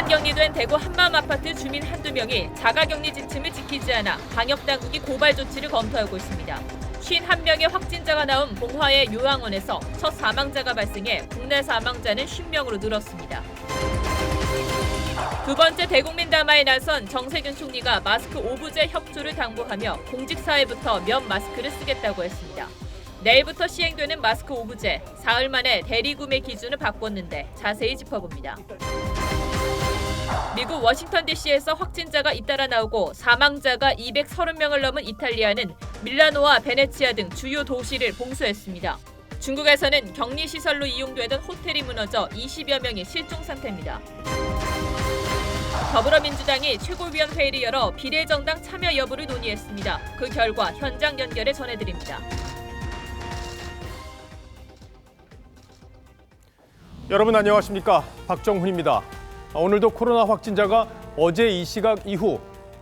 비상격리된 대구 한마음아파트 주민 한두 명이 자가격리 지침을 지키지 않아 방역당국이 고발 조치를 검토하고 있습니다. 51명의 확진자가 나온 봉화의 요양원에서 첫 사망자가 발생해 국내 사망자는 50명으로 늘었습니다. 두 번째 대국민 담화에 나선 정세균 총리가 마스크 오부제 협조를 당부하며 공직사회부터 면 마스크를 쓰겠다고 했습니다. 내일부터 시행되는 마스크 오부제, 사흘 만에 대리구매 기준을 바꿨는데 자세히 짚어봅니다. 미국 워싱턴 DC에서 확진자가 잇따라 나오고 사망자가 230명을 넘은 이탈리아는 밀라노와 베네치아 등 주요 도시를 봉쇄했습니다. 중국에서는 격리시설로 이용되던 호텔이 무너져 20여 명이 실종 상태입니다. 더불어민주당이 최고위원회의를 열어 비례정당 참여 여부를 논의했습니다. 그 결과 현장 연결해 전해드립니다. 여러분 안녕하십니까? 박정훈입니다. 오늘도 코로나 확진자가 어제 이 시각 이후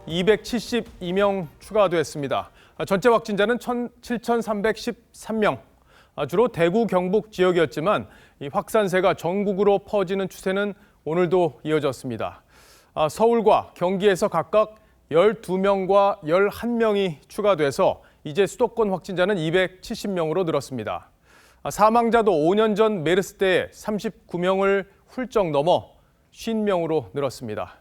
272명 추가됐습니다. 전체 확진자는 7,313명. 주로 대구, 경북 지역이었지만 이 확산세가 전국으로 퍼지는 추세는 오늘도 이어졌습니다. 서울과 경기에서 각각 12명과 11명이 추가돼서 이제 수도권 확진자는 270명으로 늘었습니다. 사망자도 5년 전 메르스 때 39명을 훌쩍 넘어 50명으로 늘었습니다.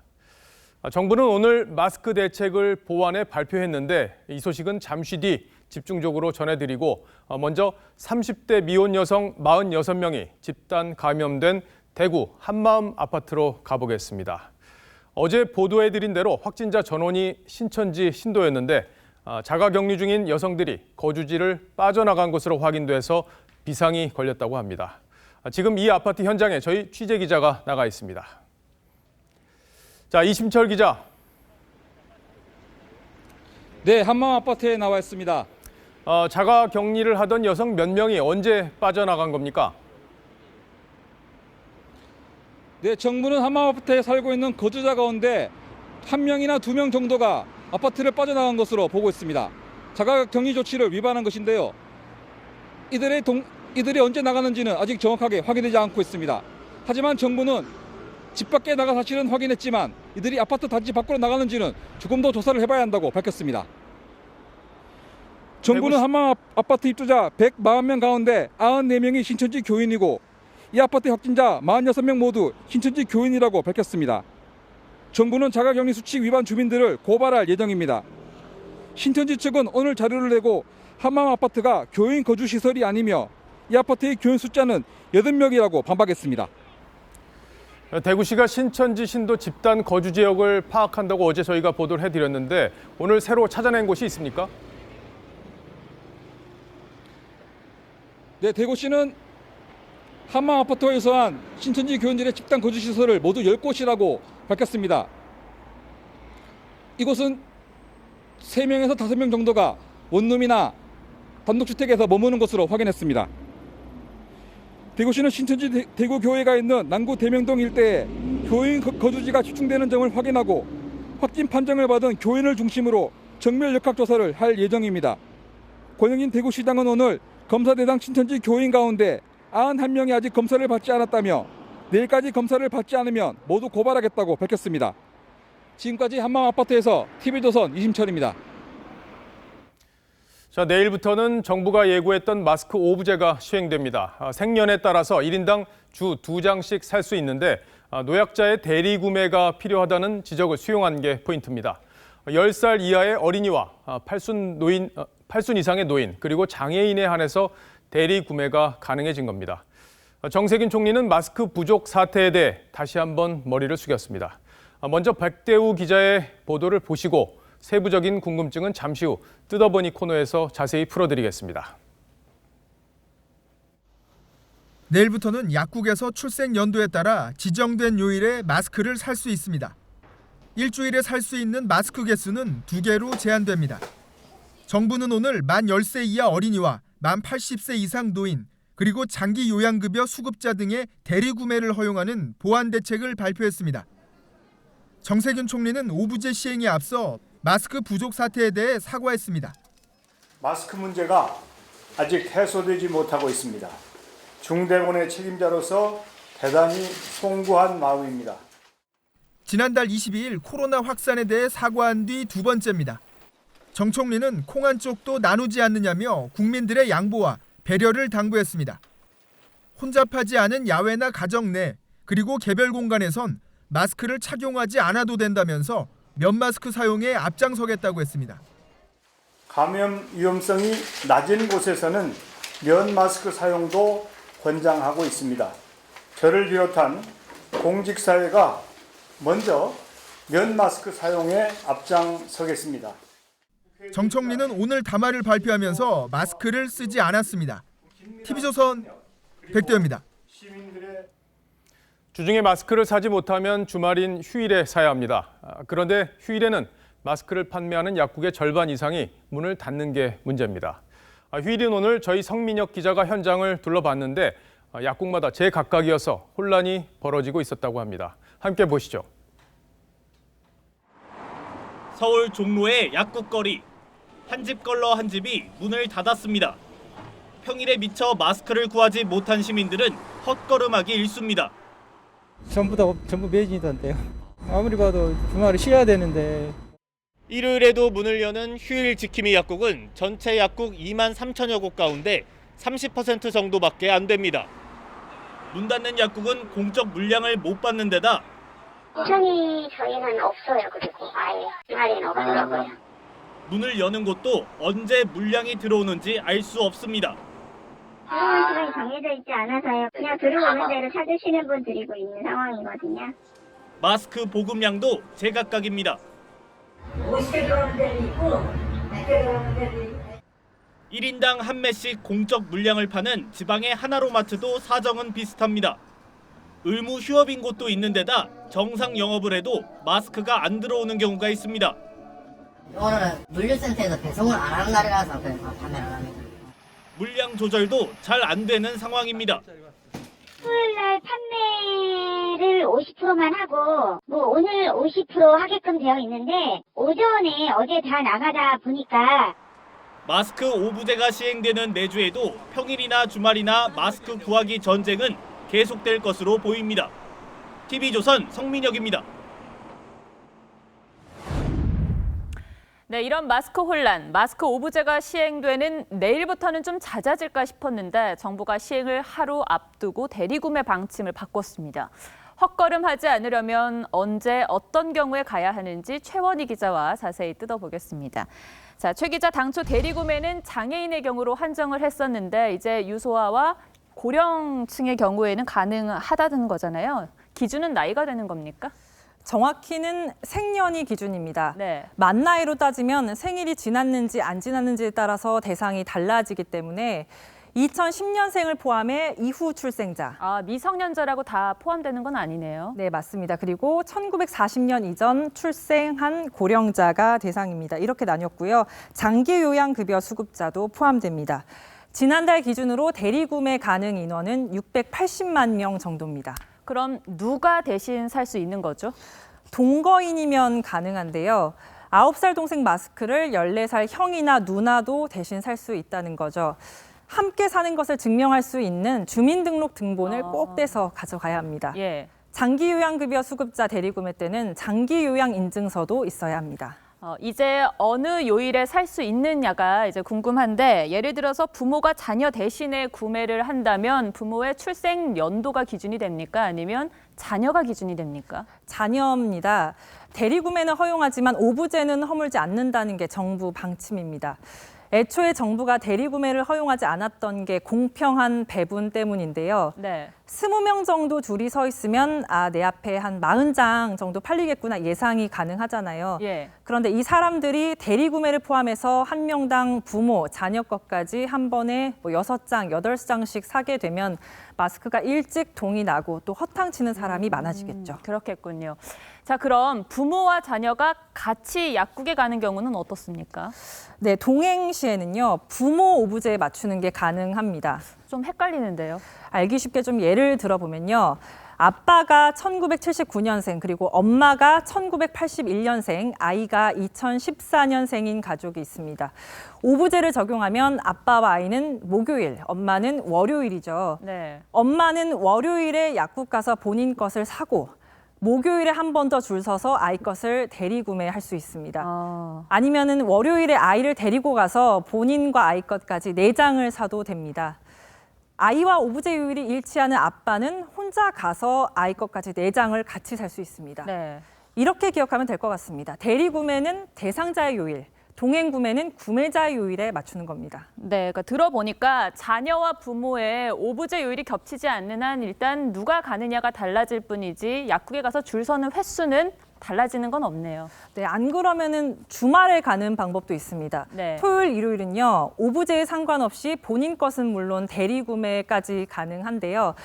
정부는 오늘 마스크 대책을 보완해 발표했는데 이 소식은 잠시 뒤 집중적으로 전해드리고 먼저 30대 미혼 여성 46명이 집단 감염된 대구 한마음 아파트로 가보겠습니다. 어제 보도해드린 대로 확진자 전원이 신천지 신도였는데 자가격리 중인 여성들이 거주지를 빠져나간 것으로 확인돼서 비상이 걸렸다고 합니다. 지금 이 아파트 현장에 저희 취재기자가 나가 있습니다. 자, 이심철 기자. 네, 한마음 아파트에 나와 있습니다. 자가격리를 하던 여성 몇 명이 언제 빠져나간 겁니까? 네, 정부는 한마음 아파트에 살고 있는 거주자 가운데 1명이나 2명 정도가 아파트를 빠져나간 것으로 보고 있습니다. 자가격리 조치를 위반한 것인데요. 이들이 언제 나가는지는 아직 정확하게 확인되지 않고 있습니다. 하지만 정부는 집 밖에 나가 사실은 확인했지만 이들이 아파트 단지 밖으로 나가는지는 조금 더 조사를 해봐야 한다고 밝혔습니다. 정부는 한마음 아파트 입주자 140명 가운데 94명이 신천지 교인이고 이 아파트 확진자 46명 모두 신천지 교인이라고 밝혔습니다. 정부는 자가격리 수칙 위반 주민들을 고발할 예정입니다. 신천지 측은 오늘 자료를 내고 한마음 아파트가 교인 거주 시설이 아니며 이 아파트의 교인 숫자는 80명이라고 반박했습니다. 대구시가 신천지 신도 집단 거주 지역을 파악한다고 어제 저희가 보도를 해드렸는데 오늘 새로 찾아낸 곳이 있습니까? 네, 대구시는 한마음 아파트와 유사한 신천지 교인들의 집단 거주 시설을 모두 10곳이라고 밝혔습니다. 이곳은 3명에서 5명 정도가 원룸이나 단독주택에서 머무는 것으로 확인했습니다. 대구시는 신천지 대구교회가 있는 남구 대명동 일대에 교인 거주지가 집중되는 점을 확인하고 확진 판정을 받은 교인을 중심으로 정밀 역학조사를 할 예정입니다. 권영진 대구시장은 오늘 검사 대상 신천지 교인 가운데 91명이 아직 검사를 받지 않았다며 내일까지 검사를 받지 않으면 모두 고발하겠다고 밝혔습니다. 지금까지 한마음 아파트에서 TV조선 이심철입니다. 자, 내일부터는 정부가 예고했던 마스크 오부제가 시행됩니다. 생년에 따라서 1인당 주 2장씩 살 수 있는데 노약자의 대리 구매가 필요하다는 지적을 수용한 게 포인트입니다. 10살 이하의 어린이와 80순 이상의 노인 그리고 장애인에 한해서 대리 구매가 가능해진 겁니다. 정세균 총리는 마스크 부족 사태에 대해 다시 한번 머리를 숙였습니다. 먼저 백대우 기자의 보도를 보시고 세부적인 궁금증은 잠시 후 뜯어보니 코너에서 자세히 풀어드리겠습니다. 내일부터는 약국에서 출생 연도에 따라 지정된 요일에 마스크를 살 수 있습니다. 일주일에 살 수 있는 마스크 개수는 2개로 제한됩니다. 정부는 오늘 만 10세 이하 어린이와 만 80세 이상 노인, 그리고 장기 요양급여 수급자 등의 대리 구매를 허용하는 보완 대책을 발표했습니다. 정세균 총리는 오부제 시행에 앞서 마스크 부족 사태에 대해 사과했습니다. 마스크 문제가 아직 해소되지 못하고 있습니다. 중대본의 책임자로서 대단히 송구한 마음입니다. 지난달 22일 코로나 확산에 대해 사과한 뒤 두 번째입니다. 정 총리는 콩 한 쪽도 나누지 않느냐며 국민들의 양보와 배려를 당부했습니다. 혼잡하지 않은 야외나 가정 내 그리고 개별 공간에선 마스크를 착용하지 않아도 된다면서 면 마스크 사용에 앞장서겠다고 했습니다. 감염 위험성이 낮은 곳에서는 면 마스크 사용도 권장하고 있습니다. 저를 비롯한 공직사회가 먼저 면 마스크 사용에 앞장서겠습니다. 정 총리는 오늘 담화를 발표하면서 마스크를 쓰지 않았습니다. TV조선 백도현입니다. 주중에 마스크를 사지 못하면 주말인 휴일에 사야 합니다. 그런데 휴일에는 마스크를 판매하는 약국의 절반 이상이 문을 닫는 게 문제입니다. 휴일인 오늘 저희 성민혁 기자가 현장을 둘러봤는데 약국마다 제각각이어서 혼란이 벌어지고 있었다고 합니다. 함께 보시죠. 서울 종로의 약국거리. 한 집 걸러 한 집이 문을 닫았습니다. 평일에 미처 마스크를 구하지 못한 시민들은 헛걸음하기 일쑤입니다. 전부 매진이던데요. 아무리 봐도 주말에 쉬어야 되는데. 일요일에도 문을 여는 휴일 지킴이 약국은 전체 약국 2만 3천여 곳 가운데 30% 정도밖에 안 됩니다. 문 닫는 약국은 공적 물량을 못 받는 데다 시장이 저희는 없어요. 그리고 아예 주말에는 없더라고요. 문을 여는 곳도 언제 물량이 들어오는지 알 수 없습니다. 들어오는 시간이 정해져 있지 않아서요. 그냥 들어오는 대로 찾으시는 분 드리고 있는 상황이거든요. 마스크 보급량도 제각각입니다. 50개 들어오는 데도 있고 100개 들어오는 데도 있고. 1인당 한 매씩 공적 물량을 파는 지방의 하나로마트도 사정은 비슷합니다. 의무 휴업인 곳도 있는 데다 정상 영업을 해도 마스크가 안 들어오는 경우가 있습니다. 오늘은 물류센터에서 배송을 안 하는 날이라서 그래서 판매를 합니다. 물량 조절도 잘 안 되는 상황입니다. 토요일날 판매를 50%만 하고 오늘 50% 하게끔 되어 있는데 오전에 어제 다 나가다 보니까 마스크 오부제가 시행되는 내주에도 평일이나 주말이나 마스크 구하기 전쟁은 계속될 것으로 보입니다. TV조선 성민혁입니다. 네, 이런 마스크 혼란, 마스크 오부제가 시행되는 내일부터는 좀 잦아질까 싶었는데 정부가 시행을 하루 앞두고 대리구매 방침을 바꿨습니다. 헛걸음하지 않으려면 언제 어떤 경우에 가야 하는지 최원희 기자와 자세히 뜯어보겠습니다. 자, 최 기자, 당초 대리구매는 장애인의 경우로 한정을 했었는데 이제 유소아와 고령층의 경우에는 가능하다는 거잖아요. 기준은 나이가 되는 겁니까? 정확히는 생년이 기준입니다. 네. 만 나이로 따지면 생일이 지났는지 안 지났는지에 따라서 대상이 달라지기 때문에 2010년생을 포함해 이후 출생자. 미성년자라고 다 포함되는 건 아니네요. 네, 맞습니다. 그리고 1940년 이전 출생한 고령자가 대상입니다. 이렇게 나뉘었고요. 장기 요양급여 수급자도 포함됩니다. 지난달 기준으로 대리구매 가능 인원은 680만 명 정도입니다. 그럼 누가 대신 살 수 있는 거죠? 동거인이면 가능한데요. 9살 동생 마스크를 14살 형이나 누나도 대신 살 수 있다는 거죠. 함께 사는 것을 증명할 수 있는 주민등록 등본을 꼭 떼서 가져가야 합니다. 예. 장기요양급여 수급자 대리구매 때는 장기요양인증서도 있어야 합니다. 이제 어느 요일에 살 수 있느냐가 이제 궁금한데 예를 들어서 부모가 자녀 대신에 구매를 한다면 부모의 출생 연도가 기준이 됩니까? 아니면 자녀가 기준이 됩니까? 자녀입니다. 대리구매는 허용하지만 오부제는 허물지 않는다는 게 정부 방침입니다. 애초에 정부가 대리구매를 허용하지 않았던 게 공평한 배분 때문인데요. 네. 20명 정도 줄이 서 있으면 내 앞에 한 40장 정도 팔리겠구나 예상이 가능하잖아요. 예. 그런데 이 사람들이 대리구매를 포함해서 한 명당 부모, 자녀 것까지 한 번에 6장, 8장씩 사게 되면 마스크가 일찍 동이 나고 또 허탕치는 사람이 많아지겠죠. 그렇겠군요. 자, 그럼 부모와 자녀가 같이 약국에 가는 경우는 어떻습니까? 네, 동행 시에는요. 부모 오부제에 맞추는 게 가능합니다. 좀 헷갈리는데요. 알기 쉽게 좀 예를 들어보면요. 아빠가 1979년생 그리고 엄마가 1981년생, 아이가 2014년생인 가족이 있습니다. 오부제를 적용하면 아빠와 아이는 목요일, 엄마는 월요일이죠. 네. 엄마는 월요일에 약국 가서 본인 것을 사고 목요일에 한 번 더 줄 서서 아이 것을 대리구매할 수 있습니다. 아니면은 월요일에 아이를 데리고 가서 본인과 아이 것까지 4장을 사도 됩니다. 아이와 오브제 요일이 일치하는 아빠는 혼자 가서 아이 것까지 4장을 같이 살 수 있습니다. 네. 이렇게 기억하면 될 것 같습니다. 대리구매는 대상자의 요일, 동행구매는 구매자의 요일에 맞추는 겁니다. 네, 그러니까 들어보니까 자녀와 부모의 오브제 요일이 겹치지 않는 한 일단 누가 가느냐가 달라질 뿐이지 약국에 가서 줄 서는 횟수는 달라지는 건 없네요. 네, 안 그러면은 주말에 가는 방법도 있습니다. 네. 토요일, 일요일은요, 오브제에 상관없이 본인 것은 물론 대리구매까지 가능한데요.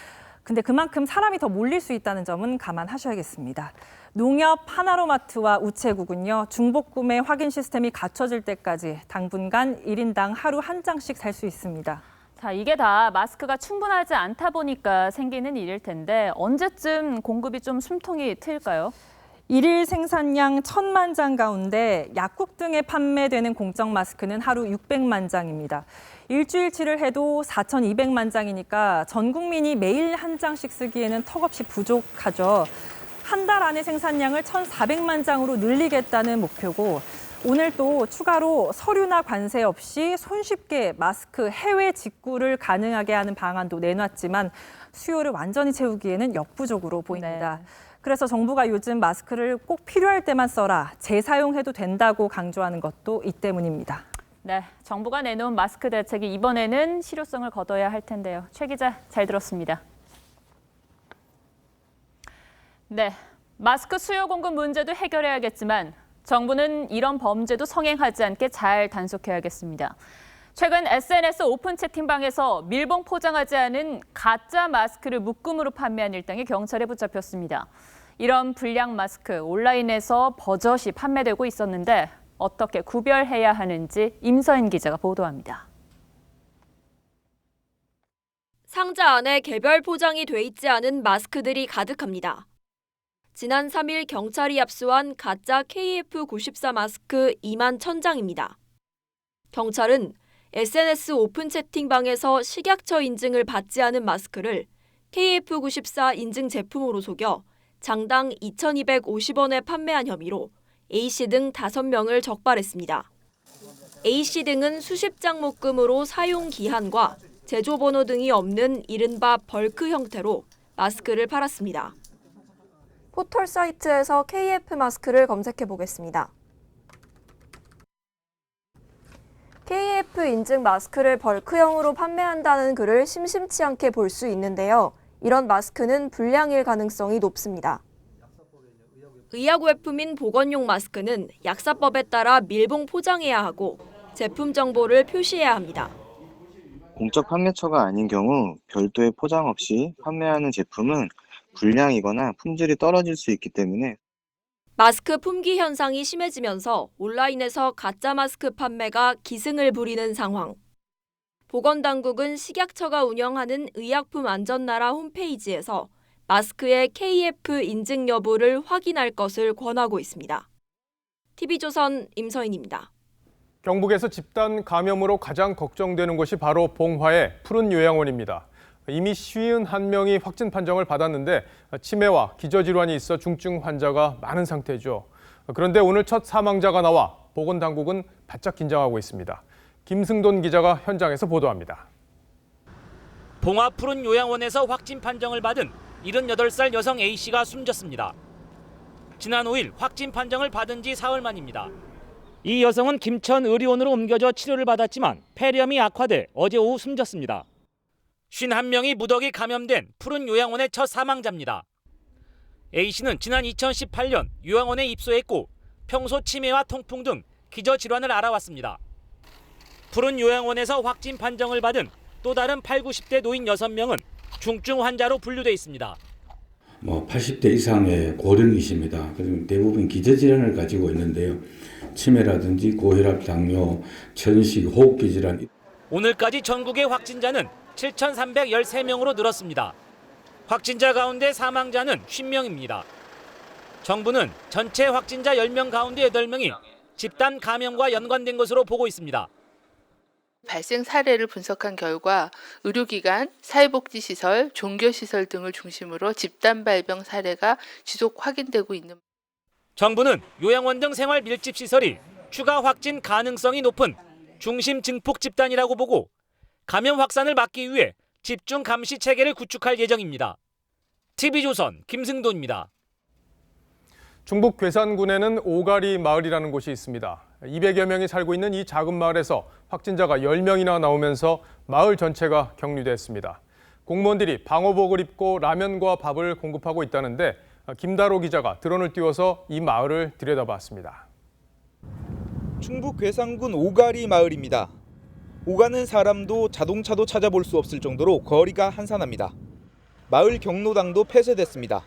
근데 그만큼 사람이 더 몰릴 수 있다는 점은 감안하셔야겠습니다. 농협, 하나로마트와 우체국은요, 중복 구매 확인 시스템이 갖춰질 때까지 당분간 1인당 하루 1장씩 살 수 있습니다. 자, 이게 다 마스크가 충분하지 않다 보니까 생기는 일일 텐데 언제쯤 공급이 좀 숨통이 트일까요? 일일 생산량 1,000만 장 가운데 약국 등에 판매되는 공적 마스크는 하루 600만 장입니다. 일주일치를 해도 4,200만 장이니까 전 국민이 매일 1장씩 쓰기에는 턱없이 부족하죠. 한 달 안에 생산량을 1,400만 장으로 늘리겠다는 목표고 오늘 또 추가로 서류나 관세 없이 손쉽게 마스크 해외 직구를 가능하게 하는 방안도 내놨지만 수요를 완전히 채우기에는 역부족으로 보입니다. 네. 그래서 정부가 요즘 마스크를 꼭 필요할 때만 써라, 재사용해도 된다고 강조하는 것도 이 때문입니다. 네, 정부가 내놓은 마스크 대책이 이번에는 실효성을 거둬야 할 텐데요. 최 기자, 잘 들었습니다. 네, 마스크 수요 공급 문제도 해결해야겠지만 정부는 이런 범죄도 성행하지 않게 잘 단속해야겠습니다. 최근 SNS 오픈 채팅방에서 밀봉 포장하지 않은 가짜 마스크를 묶음으로 판매한 일당이 경찰에 붙잡혔습니다. 이런 불량 마스크 온라인에서 버젓이 판매되고 있었는데 어떻게 구별해야 하는지 임서인 기자가 보도합니다. 상자 안에 개별 포장이 돼 있지 않은 마스크들이 가득합니다. 지난 3일 경찰이 압수한 가짜 KF94 마스크 2만 1,000장입니다. 경찰은 SNS 오픈 채팅방에서 식약처 인증을 받지 않은 마스크를 KF94 인증 제품으로 속여 장당 2,250원에 판매한 혐의로 A씨 등 5명을 적발했습니다. A씨 등은 수십 장 묶음으로 사용 기한과 제조 번호 등이 없는 이른바 벌크 형태로 마스크를 팔았습니다. 포털 사이트에서 KF 마스크를 검색해 보겠습니다. KF 인증 마스크를 벌크형으로 판매한다는 글을 심심치 않게 볼 수 있는데요. 이런 마스크는 불량일 가능성이 높습니다. 의약외품인 보건용 마스크는 약사법에 따라 밀봉 포장해야 하고 제품 정보를 표시해야 합니다. 공적 판매처가 아닌 경우 별도의 포장 없이 판매하는 제품은 불량이거나 품질이 떨어질 수 있기 때문에 마스크 품귀 현상이 심해지면서 온라인에서 가짜 마스크 판매가 기승을 부리는 상황. 보건당국은 식약처가 운영하는 의약품안전나라 홈페이지에서 마스크의 KF 인증 여부를 확인할 것을 권하고 있습니다. TV조선 임서인입니다. 경북에서 집단 감염으로 가장 걱정되는 곳이 바로 봉화의 푸른 요양원입니다. 이미 51명이 확진 판정을 받았는데 치매와 기저질환이 있어 중증 환자가 많은 상태죠. 그런데 오늘 첫 사망자가 나와 보건당국은 바짝 긴장하고 있습니다. 김승돈 기자가 현장에서 보도합니다. 봉화 푸른 요양원에서 확진 판정을 받은 78살 여성 A씨가 숨졌습니다. 지난 5일 확진 판정을 받은 지 사흘 만입니다. 이 여성은 김천 의료원으로 옮겨져 치료를 받았지만 폐렴이 악화돼 어제 오후 숨졌습니다. 51명이 무더기 감염된 푸른 요양원의 첫 사망자입니다. A씨는 지난 2018년 요양원에 입소했고 평소 치매와 통풍 등 기저질환을 앓아왔습니다. 푸른 요양원에서 확진 판정을 받은 또 다른 8, 90대 노인 6명은 중증 환자로 분류돼 있습니다. 80대 이상의 고령이십니다. 그리고 대부분 기저질환을 가지고 있는데요. 치매라든지 고혈압, 당뇨, 천식, 호흡기 질환. 오늘까지 전국의 확진자는 7,313명으로 늘었습니다. 확진자 가운데 사망자는 50명입니다. 정부는 전체 확진자 10명 가운데 8명이 집단 감염과 연관된 것으로 보고 있습니다. 발생 사례를 분석한 결과 의료기관, 사회복지시설, 종교시설 등을 중심으로 집단 발병 사례가 지속 확인되고 있는. 정부는 요양원 등 생활 밀집 시설이 추가 확진 가능성이 높은 중심 증폭 집단이라고 보고 감염 확산을 막기 위해 집중 감시 체계를 구축할 예정입니다. TV조선 김승도입니다. 충북 괴산군에는 오가리 마을이라는 곳이 있습니다. 200여 명이 살고 있는 이 작은 마을에서 확진자가 10명이나 나오면서 마을 전체가 격리됐습니다. 공무원들이 방호복을 입고 라면과 밥을 공급하고 있다는데 김다로 기자가 드론을 띄워서 이 마을을 들여다봤습니다. 충북 괴산군 오가리 마을입니다. 오가는 사람도 자동차도 찾아볼 수 없을 정도로 거리가 한산합니다. 마을 경로당도 폐쇄됐습니다.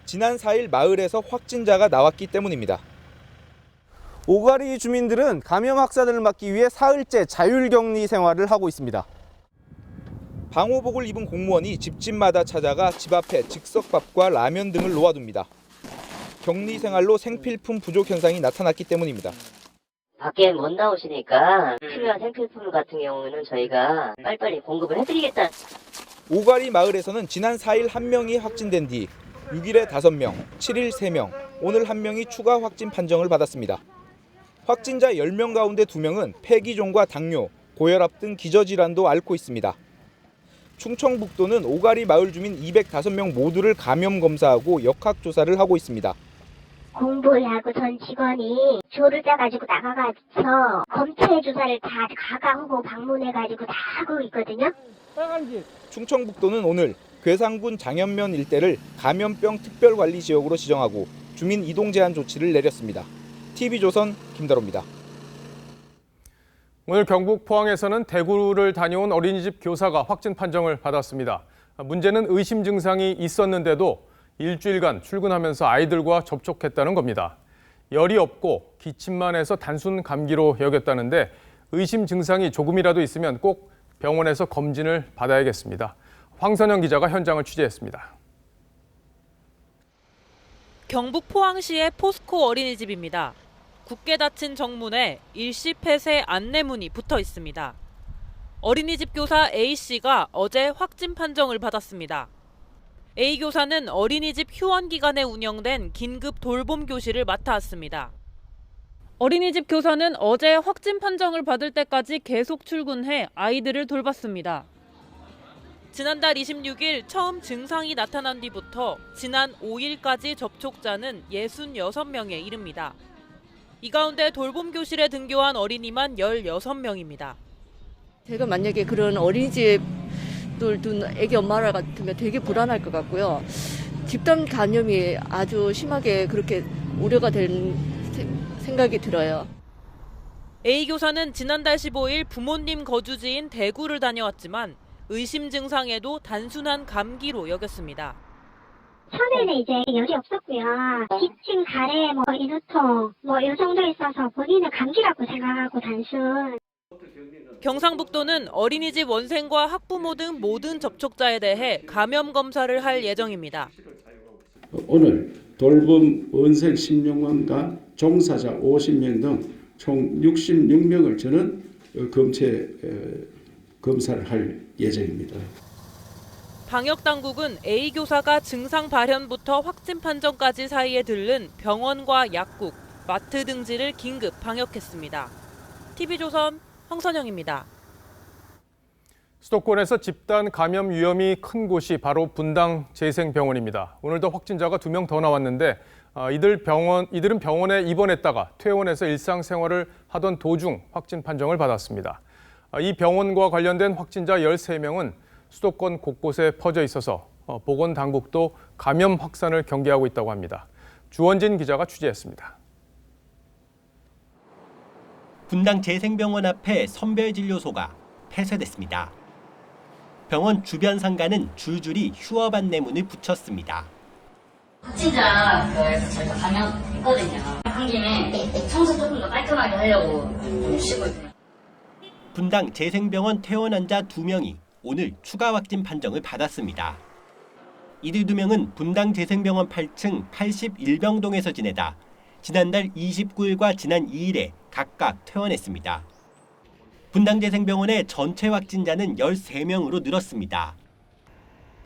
지난 4일 마을에서 확진자가 나왔기 때문입니다. 오가리 주민들은 감염 확산을 막기 위해 사흘째 자율격리 생활을 하고 있습니다. 방호복을 입은 공무원이 집집마다 찾아가 집 앞에 즉석밥과 라면 등을 놓아둡니다. 격리 생활로 생필품 부족 현상이 나타났기 때문입니다. 밖에 못 나오시니까 필요한 생필품 같은 경우는 저희가 빨리빨리 공급을 해드리겠다. 오가리 마을에서는 지난 4일 1명이 확진된 뒤 6일에 5명, 7일 3명, 오늘 1명이 추가 확진 판정을 받았습니다. 확진자 10명 가운데 2명은 폐기종과 당뇨, 고혈압 등 기저질환도 앓고 있습니다. 충청북도는 오가리 마을 주민 205명 모두를 감염 검사하고 역학조사를 하고 있습니다. 공보하고 전 직원이 조를 짜가지고 나가가서 검체 조사를 다 가가하고 방문해가지고 다 하고 있거든요. 충청북도는 오늘 괴산군 장현면 일대를 감염병 특별관리지역으로 지정하고 주민 이동 제한 조치를 내렸습니다. TV조선 김다로입니다. 오늘 경북 포항에서는 대구를 다녀온 어린이집 교사가 확진 판정을 받았습니다. 문제는 의심 증상이 있었는데도 일주일간 출근하면서 아이들과 접촉했다는 겁니다. 열이 없고 기침만 해서 단순 감기로 여겼다는데 의심 증상이 조금이라도 있으면 꼭 병원에서 검진을 받아야겠습니다. 황선영 기자가 현장을 취재했습니다. 경북 포항시의 포스코 어린이집입니다. 굳게 닫힌 정문에 일시 폐쇄 안내문이 붙어 있습니다. 어린이집 교사 A씨가 어제 확진 판정을 받았습니다. A 교사는 어린이집 휴원 기간에 운영된 긴급 돌봄 교실을 맡아왔습니다. 어린이집 교사는 어제 확진 판정을 받을 때까지 계속 출근해 아이들을 돌봤습니다. 지난달 26일 처음 증상이 나타난 뒤부터 지난 5일까지 접촉자는 66명에 이릅니다. 이 가운데 돌봄 교실에 등교한 어린이만 16명입니다. 제가 만약에 그런 어린이집 둔 애기 엄마라 같으면 되게 불안할 것 같고요. 집단 감염이 아주 심하게 그렇게 우려가 된 생각이 들어요. A 교사는 지난달 15일 부모님 거주지인 대구를 다녀왔지만 의심 증상에도 단순한 감기로 여겼습니다. 처음에는 이제 열이 없었고요. 기침, 가래, 인후통, 이 정도 있어서 본인은 감기라고 생각하고 단순. 경상북도는 어린이집 원생과 학부모 등 모든 접촉자에 대해 감염 검사를 할 예정입니다. 오늘 돌봄 원생 16명과 종사자 50명 등 총 66명을 저는 검사를 할 예정입니다. 방역당국은 A 교사가 증상 발현부터 확진 판정까지 사이에 들른 병원과 약국, 마트 등지를 긴급 방역했습니다. TV조선 황선영입니다. 수도권에서 집단 감염 위험이 큰 곳이 바로 분당 재생병원입니다. 오늘도 확진자가 2명 더 나왔는데 이들은 병원에 입원했다가 퇴원해서 일상생활을 하던 도중 확진 판정을 받았습니다. 이 병원과 관련된 확진자 13명은 수도권 곳곳에 퍼져 있어서 보건당국도 감염 확산을 경계하고 있다고 합니다. 주원진 기자가 취재했습니다. 분당 재생병원 앞에 선별진료소가 폐쇄됐습니다. 병원 주변 상가는 줄줄이 휴업 안내문을 붙였습니다. 확진자에서 저희가 감염했거든요. 한 김에 청소 조금 더 깔끔하게 하려고 쉬고 있어요. 분당 재생병원 퇴원 환자 2명이 오늘 추가 확진 판정을 받았습니다. 이들 2명은 분당 재생병원 8층 81병동에서 지내다 지난달 29일과 지난 2일에 각각 퇴원했습니다. 분당재생병원의 전체 확진자는 13명으로 늘었습니다.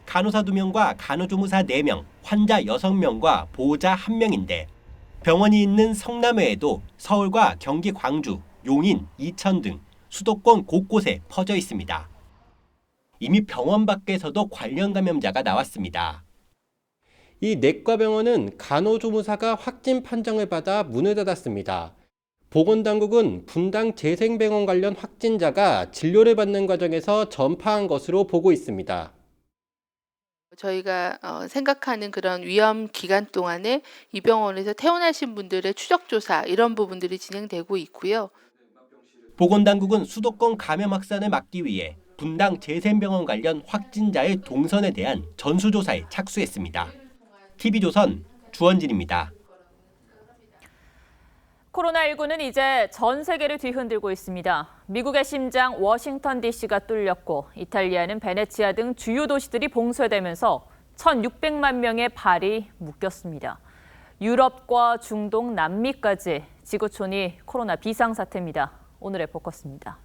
간호사 2명과 간호조무사 4명, 환자 6명과 보호자 1명인데 병원이 있는 성남외에도 서울과 경기 광주, 용인, 이천 등 수도권 곳곳에 퍼져 있습니다. 이미 병원 밖에서도 관련 감염자가 나왔습니다. 이 내과병원은 간호조무사가 확진 판정을 받아 문을 닫았습니다. 보건당국은 분당재생병원 관련 확진자가 진료를 받는 과정에서 전파한 것으로 보고 있습니다. 저희가 생각하는 그런 위험 기간 동안에 이 병원에서 퇴원하신 분들의 추적 조사 이런 부분들이 진행되고 있고요. 보건당국은 수도권 감염 확산을 막기 위해 분당재생병원 관련 확진자의 동선에 대한 전수조사에 착수했습니다. TV조선 주원진입니다. 코로나19는 이제 전 세계를 뒤흔들고 있습니다. 미국의 심장 워싱턴 DC가 뚫렸고 이탈리아는 베네치아 등 주요 도시들이 봉쇄되면서 1,600만 명의 발이 묶였습니다. 유럽과 중동, 남미까지 지구촌이 코로나 비상사태입니다. 오늘의 포커스입니다.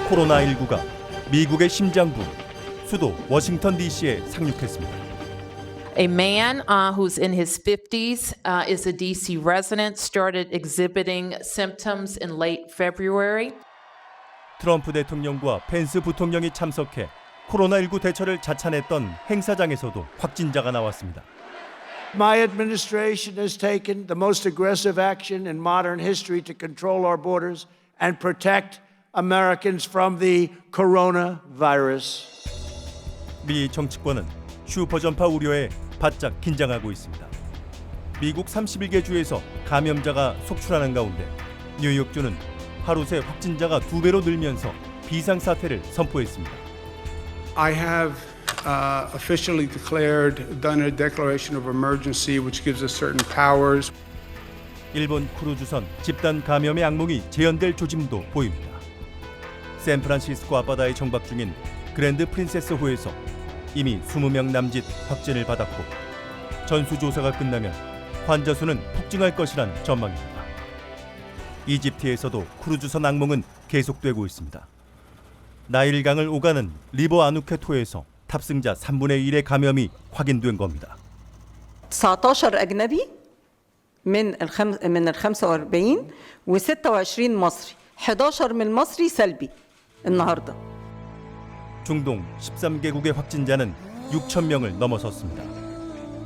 코로나19가 미국의 심장부, 수도 워싱턴 DC에 상륙했습니다. A man who's in his 50s is a DC resident, started exhibiting symptoms in late February. 트럼프 대통령과 펜스 부통령이 참석해 코로나19 대처를 자찬했던 행사장에서도 확진자가 나왔습니다. My administration has taken the most aggressive action in modern history to control our borders and protect Americans from the coronavirus. 미 정치권은 슈퍼전파 우려에 바짝 긴장하고 있습니다. 미국 31개 주에서 감염자가 속출하는 가운데 뉴욕주는 하루 새 확진자가 2배로 늘면서 비상사태를 선포했습니다. I have officially done a declaration of emergency which gives us certain powers. 일본 크루즈선 집단 감염의 악몽이 재현될 조짐도 보입니다. 샌프란시스코 앞바다에 정박 중인 그랜드 프린세스호에서 이미 20명 남짓 확진을 받았고 전수조사가 끝나면 환자 수는 폭증할 것이란 전망입니다. 이집트에서도 크루즈선 악몽은 계속되고 있습니다. 나일강을 오가는 리버 아누케토에서 탑승자 3분의 1의 감염이 확인된 겁니다. 19 أجنبي من ال 45 و26 مصري 11 من المصري سلبي النهارده. 중동 13개국의 확진자는 6천 명을 넘어섰습니다.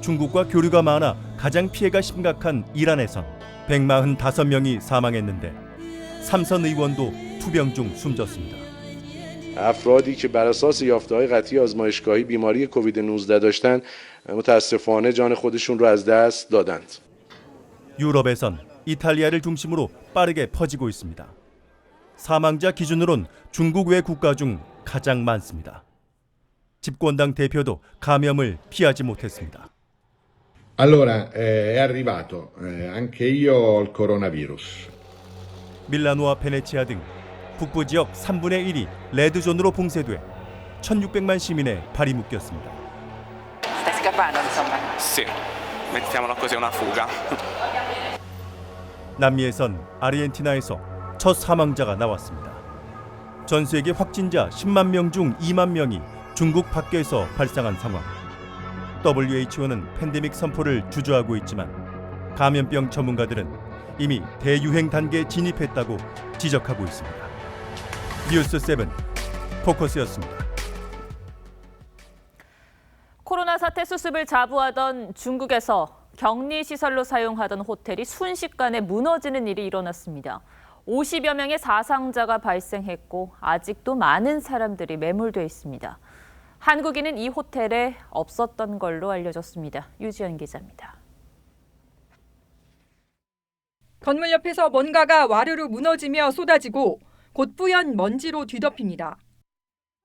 중국과 교류가 많아 가장 피해가 심각한 이란에선 145명이 사망했는데 삼선 의원도 투병 중 숨졌습니다. افرادی که بر اساس یافته‌های قطعی آزمایشگاهی بیماری کووید 19 داشتن متاسفانه جان خودشون رو از دست دادند. 유럽에선 이탈리아를 중심으로 빠르게 퍼지고 있습니다. 사망자 기준으론 중국 외 국가 중 가장 많습니다. 집권당 대표도 감염을 피하지 못했습니다. Allora è arrivato anche io ho il coronavirus. 밀라노와 베네치아 등 북부 지역 3분의 1이 레드존으로 봉쇄돼 1,600만 시민의 발이 묶였습니다. Stai scappando, insomma? Sì, mettiamola così, una fuga. 남미에선 아르헨티나에서 첫 사망자가 나왔습니다. 전 세계 확진자 10만 명 중 2만 명이 중국 밖에서 발생한 상황. WHO는 팬데믹 선포를 주저하고 있지만 감염병 전문가들은 이미 대유행 단계에 진입했다고 지적하고 있습니다. 뉴스 7 포커스였습니다. 코로나 사태 수습을 자부하던 중국에서 격리시설로 사용하던 호텔이 순식간에 무너지는 일이 일어났습니다. 50여 명의 사상자가 발생했고 아직도 많은 사람들이 매몰돼 있습니다. 한국인은 이 호텔에 없었던 걸로 알려졌습니다. 유지연 기자입니다. 건물 옆에서 뭔가가 와르르 무너지며 쏟아지고 곧 뿌연 먼지로 뒤덮입니다.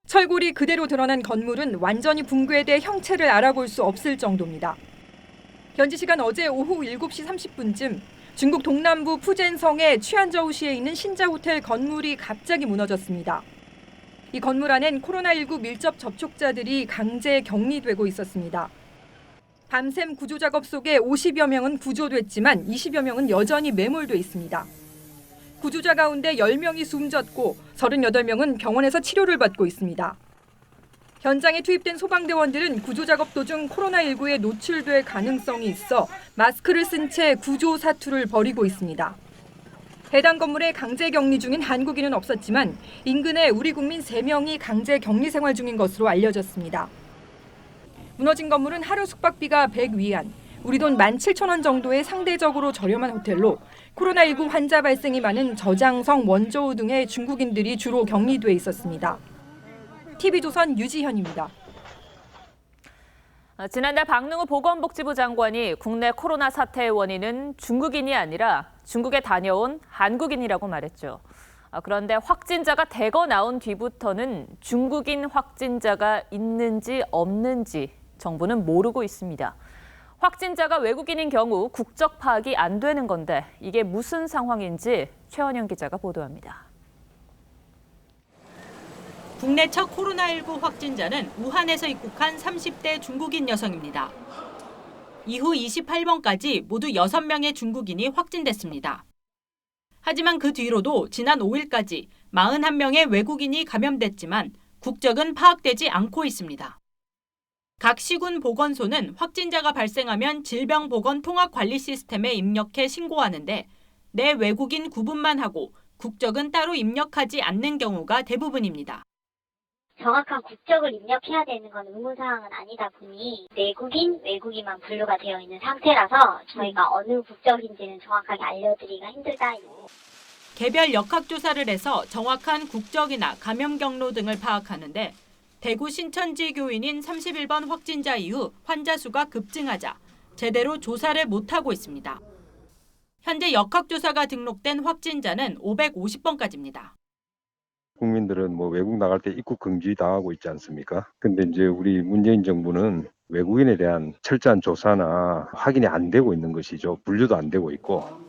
철골이 그대로 드러난 건물은 완전히 붕괴돼 형체를 알아볼 수 없을 정도입니다. 현지 시간 어제 오후 7시 30분쯤 중국 동남부 푸젠성의 취안저우시에 있는 신자 호텔 건물이 갑자기 무너졌습니다. 이 건물 안엔 코로나19 밀접 접촉자들이 강제 격리되고 있었습니다. 밤샘 구조 작업 속에 50여 명은 구조됐지만 20여 명은 여전히 매몰돼 있습니다. 구조자 가운데 10명이 숨졌고 38명은 병원에서 치료를 받고 있습니다. 현장에 투입된 소방대원들은 구조 작업 도중 코로나19에 노출될 가능성이 있어 마스크를 쓴 채 구조 사투를 벌이고 있습니다. 해당 건물에 강제 격리 중인 한국인은 없었지만 인근에 우리 국민 3명이 강제 격리 생활 중인 것으로 알려졌습니다. 무너진 건물은 하루 숙박비가 100위안, 우리 돈 17,000원 정도의 상대적으로 저렴한 호텔로 코로나19 환자 발생이 많은 저장성, 원저우 등의 중국인들이 주로 격리돼 있었습니다. TV조선 유지현입니다. 지난달 박능우 보건복지부 장관이 국내 코로나 사태의 원인은 중국인이 아니라 중국에 다녀온 한국인이라고 말했죠. 그런데 확진자가 대거 나온 뒤부터는 중국인 확진자가 있는지 없는지 정부는 모르고 있습니다. 확진자가 외국인인 경우 국적 파악이 안 되는 건데 이게 무슨 상황인지 최원영 기자가 보도합니다. 국내 첫 코로나19 확진자는 우한에서 입국한 30대 중국인 여성입니다. 이후 28번까지 모두 6명의 중국인이 확진됐습니다. 하지만 그 뒤로도 지난 5일까지 41명의 외국인이 감염됐지만 국적은 파악되지 않고 있습니다. 각 시군 보건소는 확진자가 발생하면 질병보건통합관리 시스템에 입력해 신고하는데 내 외국인 구분만 하고 국적은 따로 입력하지 않는 경우가 대부분입니다. 정확한 국적을 입력해야 되는 건 의무사항은 아니다 보니 내국인, 외국인만 분류가 되어 있는 상태라서 저희가 어느 국적인지는 정확하게 알려드리기가 힘들다. 개별 역학조사를 해서 정확한 국적이나 감염 경로 등을 파악하는데 대구 신천지 교인인 31번 확진자 이후 환자 수가 급증하자 제대로 조사를 못하고 있습니다. 현재 역학조사가 등록된 확진자는 550번까지입니다. 국민들은 외국 나갈 때 입국 금지 당하고 있지 않습니까? 근데 이제 우리 문재인 정부는 외국인에 대한 철저한 조사나 확인이 안 되고 있는 것이죠. 분류도 안 되고 있고.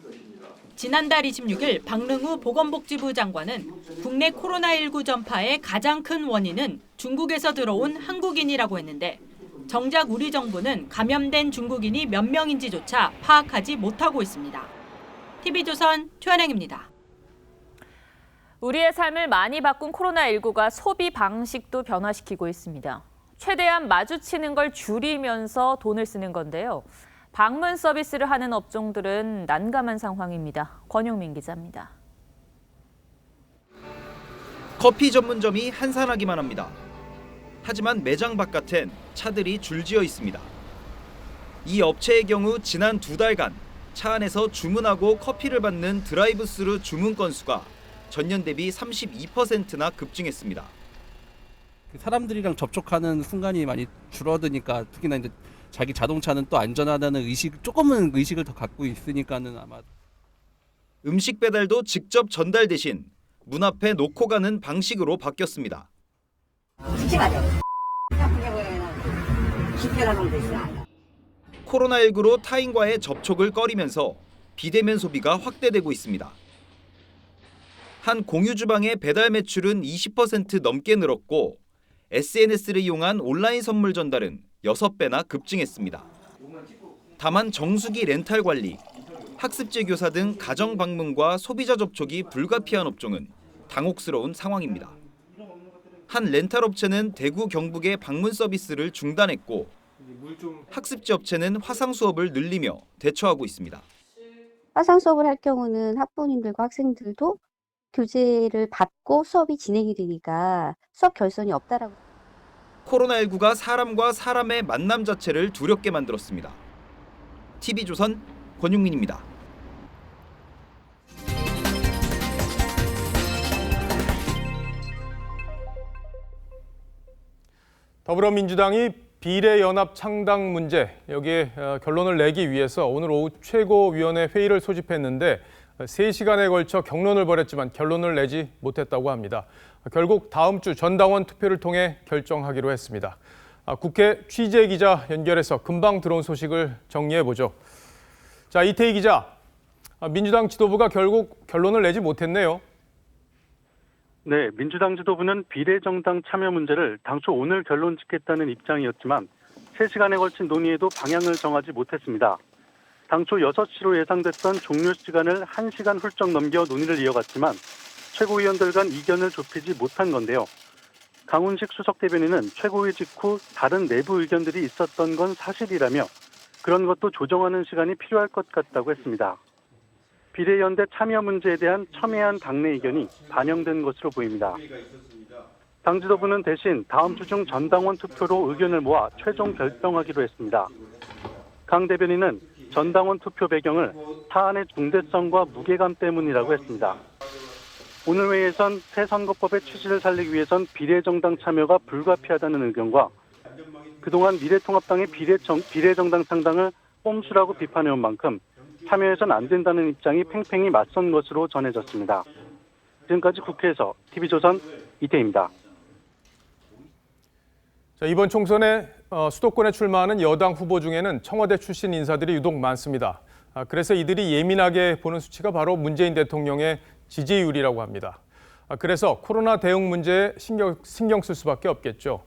지난달 26일 박능우 보건복지부 장관은 국내 코로나19 전파의 가장 큰 원인은 중국에서 들어온 한국인이라고 했는데 정작 우리 정부는 감염된 중국인이 몇 명인지조차 파악하지 못하고 있습니다. TV조선 최원영입니다. 우리의 삶을 많이 바꾼 코로나19가 소비 방식도 변화시키고 있습니다. 최대한 마주치는 걸 줄이면서 돈을 쓰는 건데요. 방문 서비스를 하는 업종들은 난감한 상황입니다. 권용민 기자입니다. 커피 전문점이 한산하기만 합니다. 하지만 매장 바깥엔 차들이 줄지어 있습니다. 이 업체의 경우 지난 2달간 차 안에서 주문하고 커피를 받는 드라이브스루 주문 건수가 전년 대비 32%나 급증했습니다. 사람들이랑 접촉하는 순간이 많이 줄어드니까 특히나 이제 자기 자동차는 또 안전하다는 조금은 의식을 더 갖고 있으니까는 아마 음식 배달도 직접 전달 대신 문 앞에 놓고 가는 방식으로 바뀌었습니다. 코로나19로 타인과의 접촉을 꺼리면서 비대면 소비가 확대되고 있습니다. 한 공유 주방의 배달 매출은 20% 넘게 늘었고 SNS를 이용한 온라인 선물 전달은 6배나 급증했습니다. 다만 정수기 렌탈 관리, 학습지 교사 등 가정 방문과 소비자 접촉이 불가피한 업종은 당혹스러운 상황입니다. 한 렌탈 업체는 대구 경북의 방문 서비스를 중단했고 학습지 업체는 화상 수업을 늘리며 대처하고 있습니다. 화상 수업을 할 경우는 학부모님들과 학생들도 교재를 받고 수업이 진행이 되니까 수업 결손이 없다라고. 코로나19가 사람과 사람의 만남 자체를 두렵게 만들었습니다. TV조선 권용민입니다. 더불어민주당이 비례연합 창당 문제, 여기에 결론을 내기 위해서 오늘 오후 최고위원회 회의를 소집했는데 3시간에 걸쳐 격론을 벌였지만 결론을 내지 못했다고 합니다. 결국 다음 주 전당원 투표를 통해 결정하기로 했습니다. 국회 취재기자 연결해서 금방 들어온 소식을 정리해보죠. 자, 이태희 기자, 민주당 지도부가 결국 결론을 내지 못했네요. 네, 민주당 지도부는 비례정당 참여 문제를 당초 오늘 결론 짓겠다는 입장이었지만 3시간에 걸친 논의에도 방향을 정하지 못했습니다. 당초 6시로 예상됐던 종료 시간을 1시간 훌쩍 넘겨 논의를 이어갔지만 최고위원들 간 이견을 좁히지 못한 건데요. 강훈식 수석 대변인은 최고위 직후 다른 내부 의견들이 있었던 건 사실이라며 그런 것도 조정하는 시간이 필요할 것 같다고 했습니다. 비례연대 참여 문제에 대한 첨예한 당내 의견이 반영된 것으로 보입니다. 당 지도부는 대신 다음 주 중 전당원 투표로 의견을 모아 최종 결정하기로 했습니다. 강 대변인은 전당원 투표 배경을 사안의 중대성과 무게감 때문이라고 했습니다. 오늘 회의에선 새 선거법의 취지를 살리기 위해선 비례정당 참여가 불가피하다는 의견과 그동안 미래통합당의 비례정당 창당을 꼼수라고 비판해온 만큼 참여해선 안 된다는 입장이 팽팽히 맞선 것으로 전해졌습니다. 지금까지 국회에서 TV조선 이태희입니다. 자, 이번 총선에 수도권에 출마하는 여당 후보 중에는 청와대 출신 인사들이 유독 많습니다. 그래서 이들이 예민하게 보는 수치가 바로 문재인 대통령의 지지율이라고 합니다. 그래서 코로나 대응 문제에 신경 쓸 수밖에 없겠죠.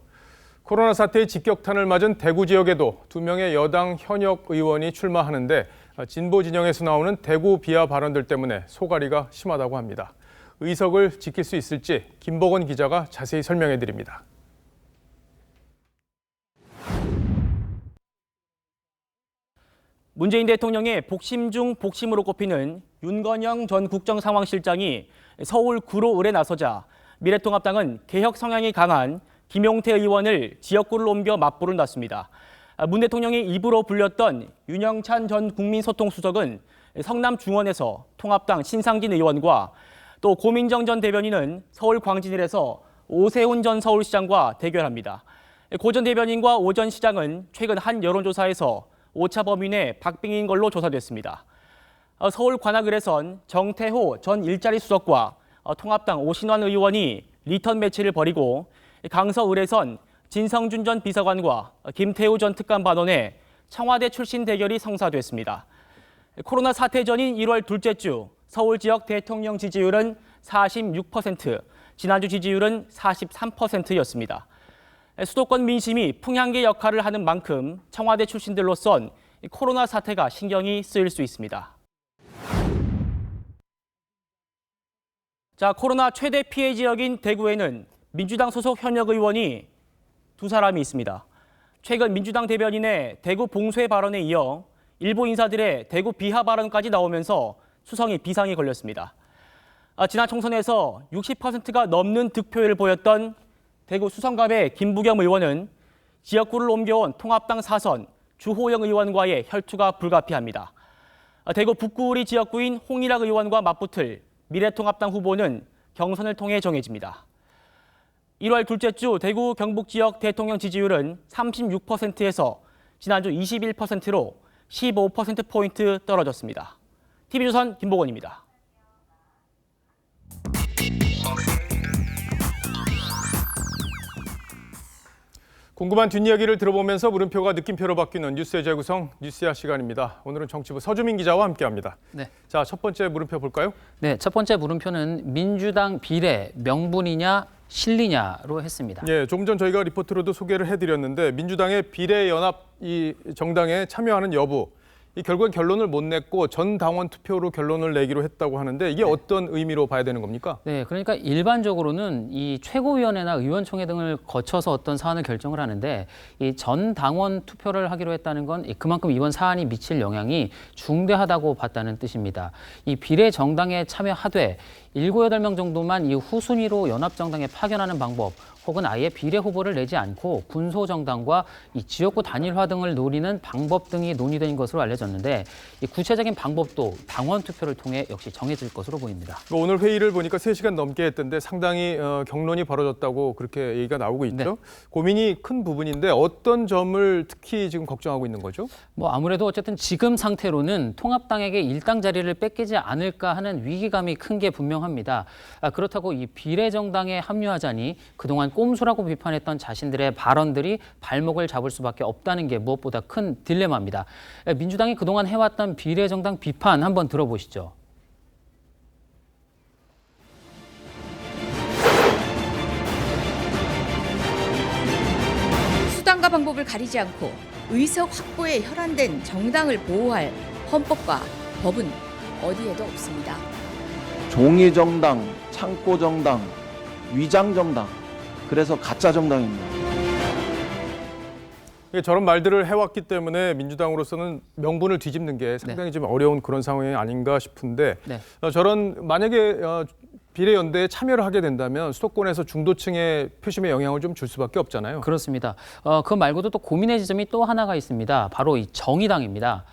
코로나 사태의 직격탄을 맞은 대구 지역에도 2명의 여당 현역 의원이 출마하는데 진보 진영에서 나오는 대구 비하 발언들 때문에 소갈이가 심하다고 합니다. 의석을 지킬 수 있을지 김복원 기자가 자세히 설명해 드립니다. 문재인 대통령의 복심 중 복심으로 꼽히는 윤건영 전 국정상황실장이 서울 구로 을에 나서자 미래통합당은 개혁 성향이 강한 김용태 의원을 지역구를 옮겨 맞불을 놨습니다. 문 대통령이 입으로 불렸던 윤영찬 전 국민소통수석은 성남 중원에서 통합당 신상진 의원과 또 고민정 전 대변인은 서울 광진을에서 오세훈 전 서울시장과 대결합니다. 고 전 대변인과 오 전 시장은 최근 한 여론조사에서 오차 범위 내 박빙인 걸로 조사됐습니다. 서울 관악을에선 정태호 전 일자리 수석과 통합당 오신환 의원이 리턴 매치를 벌이고 강서을에선 진성준 전 비서관과 김태우 전 특감반원의 청와대 출신 대결이 성사됐습니다. 코로나 사태 전인 1월 둘째 주 서울 지역 대통령 지지율은 46%, 지난주 지지율은 43%였습니다. 수도권 민심이 풍향계 역할을 하는 만큼 청와대 출신들로선 코로나 사태가 신경이 쓰일 수 있습니다. 자, 코로나 최대 피해 지역인 대구에는 민주당 소속 현역 의원이 2사람이 있습니다. 최근 민주당 대변인의 대구 봉쇄 발언에 이어 일부 인사들의 대구 비하 발언까지 나오면서 수성이 비상이 걸렸습니다. 지난 총선에서 60%가 넘는 득표율을 보였던 대구 수성갑의 김부겸 의원은 지역구를 옮겨온 통합당 사선 주호영 의원과의 혈투가 불가피합니다. 대구 북구리 지역구인 홍일학 의원과 맞붙을 미래통합당 후보는 경선을 통해 정해집니다. 1월 둘째 주 대구 경북 지역 대통령 지지율은 36%에서 지난주 21%로 15%포인트 떨어졌습니다. TV조선 김복원입니다. 궁금한 뒷이야기를 들어보면서 물음표가 느낌표로 바뀌는 뉴스의 재구성 뉴스야 시간입니다. 오늘은 정치부 서주민 기자와 함께합니다. 네. 자, 첫 번째 물음표 볼까요? 네, 첫 번째 물음표는 민주당 비례 명분이냐 실리냐로 했습니다. 예, 조금 전 저희가 리포트로도 소개를 해드렸는데 민주당의 비례연합 이 정당에 참여하는 여부, 이 결국엔 결론을 못 냈고 전 당원 투표로 결론을 내기로 했다고 하는데 이게 어떤 의미로 봐야 되는 겁니까? 네, 그러니까 일반적으로는 이 최고위원회나 의원총회 등을 거쳐서 어떤 사안을 결정을 하는데 이 전 당원 투표를 하기로 했다는 건 그만큼 이번 사안이 미칠 영향이 중대하다고 봤다는 뜻입니다. 이 비례 정당에 참여하되 7, 8명 정도만 이 후순위로 연합정당에 파견하는 방법 혹은 아예 비례 후보를 내지 않고 군소정당과 이 지역구 단일화 등을 노리는 방법 등이 논의된 것으로 알려졌는데 이 구체적인 방법도 당원 투표를 통해 역시 정해질 것으로 보입니다. 오늘 회의를 보니까 3시간 넘게 했던데 상당히 격론이 벌어졌다고 그렇게 얘기가 나오고 있죠. 네. 고민이 큰 부분인데 어떤 점을 특히 지금 걱정하고 있는 거죠? 아무래도 어쨌든 지금 상태로는 통합당에게 일당 자리를 뺏기지 않을까 하는 위기감이 큰 게 분명합니다. 그렇다고 이 비례정당에 합류하자니 그동안 꼼수라고 비판했던 자신들의 발언들이 발목을 잡을 수밖에 없다는 게 무엇보다 큰 딜레마입니다. 민주당이 그동안 해왔던 비례정당 비판 한번 들어보시죠. 수당 수단과 방법을 가리지 않고 의석 확보에 혈안된 정당을 보호할 헌법과 법은 어디에도 없습니다. 종이 정당, 창고 정당, 위장 정당, 그래서 가짜 정당입니다. 저런 말들을 해왔기 때문에 민주당으로서는 명분을 뒤집는 게 상당히 좀 어려운 그런 상황이 아닌가 싶은데 저런 만약에 비례연대에 참여를 하게 된다면 수도권에서 중도층의 표심에 영향을 좀 줄 수밖에 없잖아요. 그렇습니다. 그 말고도 또 고민의 지점이 또 하나가 있습니다. 바로 이 정의당입니다.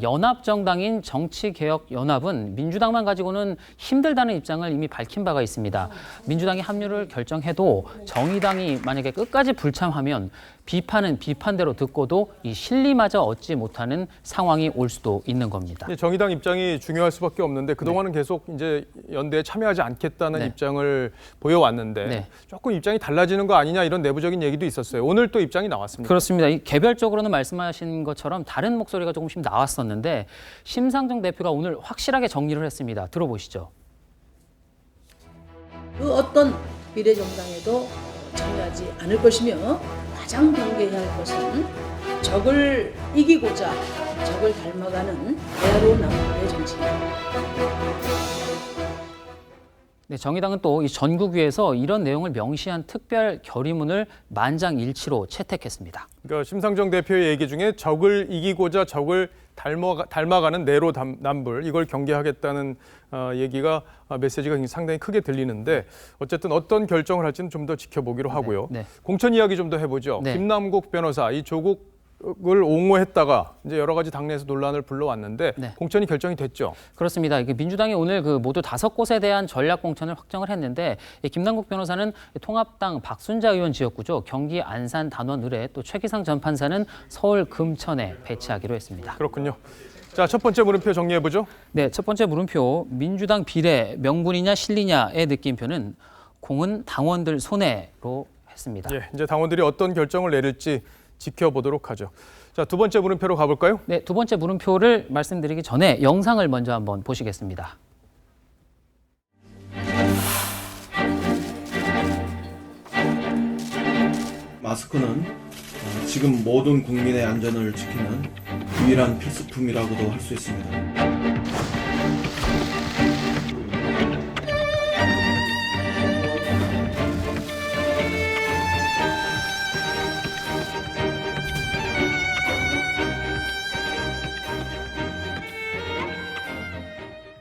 연합정당인 정치개혁연합은 민주당만 가지고는 힘들다는 입장을 이미 밝힌 바가 있습니다. 민주당이 합류를 결정해도 정의당이 만약에 끝까지 불참하면 비판은 비판대로 듣고도 이 실리마저 얻지 못하는 상황이 올 수도 있는 겁니다. 정의당 입장이 중요할 수밖에 없는데 그동안은 계속 이제 연대에 참여하지 않겠다는 입장을 보여왔는데 조금 입장이 달라지는 거 아니냐 이런 내부적인 얘기도 있었어요. 오늘 또 입장이 나왔습니다. 그렇습니다. 개별적으로는 말씀하신 것처럼 다른 목소리가 조금씩 나왔었는데 심상정 대표가 오늘 확실하게 정리를 했습니다. 들어보시죠. 그 어떤 비례정당에도 참여하지 않을 것이며 가장 경계해야 할 것은 적을 이기고자 적을 닮아가는 외로운 남북의 정치입니다. 네, 정의당은 또 이 전국위에서 이런 내용을 명시한 특별 결의문을 만장일치로 채택했습니다. 그러니까 심상정 대표의 얘기 중에 적을 이기고자 적을 닮아가는 내로남불 이걸 경계하겠다는 얘기가 메시지가 상당히 크게 들리는데 어쨌든 어떤 결정을 할지는 좀 더 지켜보기로 하고요. 공천 이야기 좀 더 해보죠. 김남국 변호사 이 조국을 옹호했다가 이제 여러 가지 당내에서 논란을 불러왔는데 공천이 결정이 됐죠. 그렇습니다. 민주당이 오늘 모두 5곳에 대한 전략 공천을 확정을 했는데 김남국 변호사는 통합당 박순자 의원 지역구죠. 경기 안산 단원 의뢰 또 최기상 전 판사는 서울 금천에 배치하기로 했습니다. 그렇군요. 자, 첫 번째 물음표 정리해보죠. 네, 첫 번째 물음표 민주당 비례 명분이냐 실리냐의 느낌표는 공은 당원들 손해로 했습니다. 예, 이제 당원들이 어떤 결정을 내릴지 지켜보도록 하죠. 자, 두 번째 물음표로 가볼까요? 네, 두 번째 물음표를 말씀드리기 전에 영상을 먼저 한번 보시겠습니다. 마스크는 지금 모든 국민의 안전을 지키는 유일한 필수품이라고도 할 수 있습니다.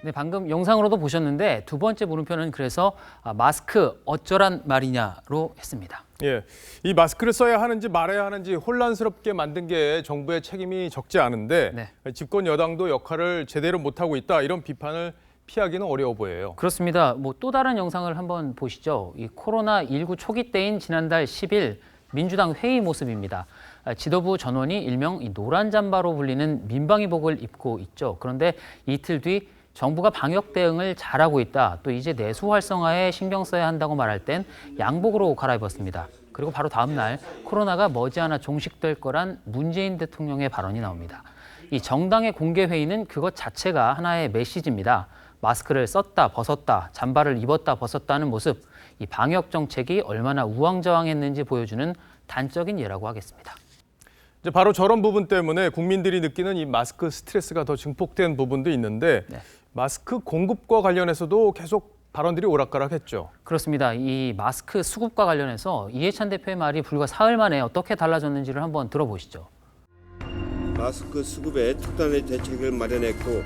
네, 방금 영상으로도 보셨는데 두 번째 물음표는 그래서 마스크 어쩌란 말이냐로 했습니다. 예, 이 마스크를 써야 하는지 말아야 하는지 혼란스럽게 만든 게 정부의 책임이 적지 않은데 집권 여당도 역할을 제대로 못하고 있다 이런 비판을 피하기는 어려워 보여요. 그렇습니다. 또 다른 영상을 한번 보시죠. 이 코로나19 초기 때인 지난달 10일 민주당 회의 모습입니다. 지도부 전원이 일명 이 노란 잠바로 불리는 민방위복을 입고 있죠. 그런데 이틀 뒤 정부가 방역 대응을 잘하고 있다. 또 이제 내수 활성화에 신경 써야 한다고 말할 땐 양복으로 갈아입었습니다. 그리고 바로 다음 날 코로나가 머지않아 종식될 거란 문재인 대통령의 발언이 나옵니다. 이 정당의 공개 회의는 그것 자체가 하나의 메시지입니다. 마스크를 썼다 벗었다, 잠바를 입었다 벗었다는 모습, 이 방역 정책이 얼마나 우왕좌왕했는지 보여주는 단적인 예라고 하겠습니다. 이제 바로 저런 부분 때문에 국민들이 느끼는 이 마스크 스트레스가 더 증폭된 부분도 있는데 마스크 공급과 관련해서도 계속 발언들이 오락가락했죠. 그렇습니다. 이 마스크 수급과 관련해서 이해찬 대표의 말이 불과 사흘 만에 어떻게 달라졌는지를 한번 들어보시죠. 마스크 수급에 특단의 대책을 마련했고